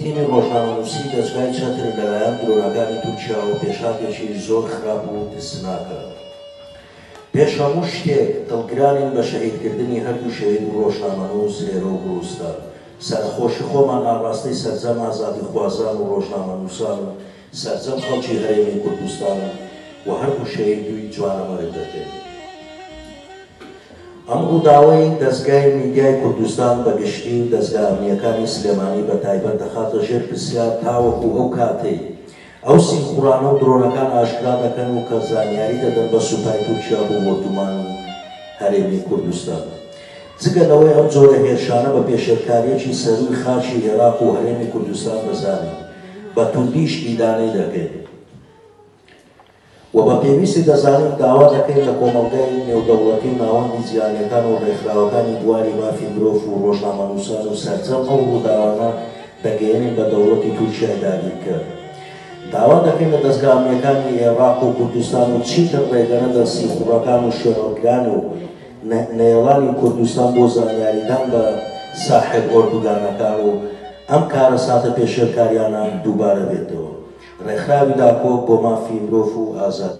تیمی ڕۆژنامەنووسی دەستگای چەتر لەلایەن درۆنەکانی تورکیا و پێشاتێکی زۆر خراپ و ترسناکە. پێش هەموو شتێک دڵگرانین بە شەهیدکردنی هەردوو شەهید و ڕۆژنامەنووس لێرە و بروستە. سەرخۆشی خۆمان ئاڕاستەی سەرجەم ئازادیخوازان و ڕۆژنامەنووسان و سەرجەم خەڵکی هەرێمی کوردستان و هەردوو شەهیدوی جوانەمەرگ دەکەین. ئەم ڕووداوەی دەستگای میدیای کوردستان بە گشتی و دەستگا ئەمنیەکانی سلێمانی بە تایبەت دەخاتە ژێر پرسیار تاوەکو ئەو کاتەی ئەو سینخورانە و درۆنەکان ئاشکرا دەکەن و کە زانیاری دەدەن بە سوپای تورکیا بۆ وەردومان و هەرێمی کوردستان. جگە لەوەی ئەم جۆرە هێرشانە بە پێشێرکاریەکی سەرووی خاچی عێراق و هەرێمی کوردستان بەزانین بە توندیش ئیدانەی دەکەین و بە پێویستی دەزانین داوا دەکەین لە کۆمەڵگەی نێودەوڵەتی ناوەندی جیهانیەکان و ڕێکخراوەکانی بواری مافی مرۆڤ و ڕۆژنامەنووسان و سەرجەم ئەو ڕووداوانە دەگەیەنین بە دەوڵەتی تورکیای داگیرکرد. داوا دەکەین لە دەستگا ئەمنیەکانی عێراق و کوردستان و چیتر ڕێگەنە دە سینخوڕەکان و شوێنەوەگران و نێڵانی کوردستان بۆ زانیاریدان بە ساحب ئۆردوگانەکان و ئەم کارە ساتە پێشێرکاریانە دووبارە بێتەوە. ڕێکخراوی داکۆ بۆ مافی مرۆڤ و ئازاد.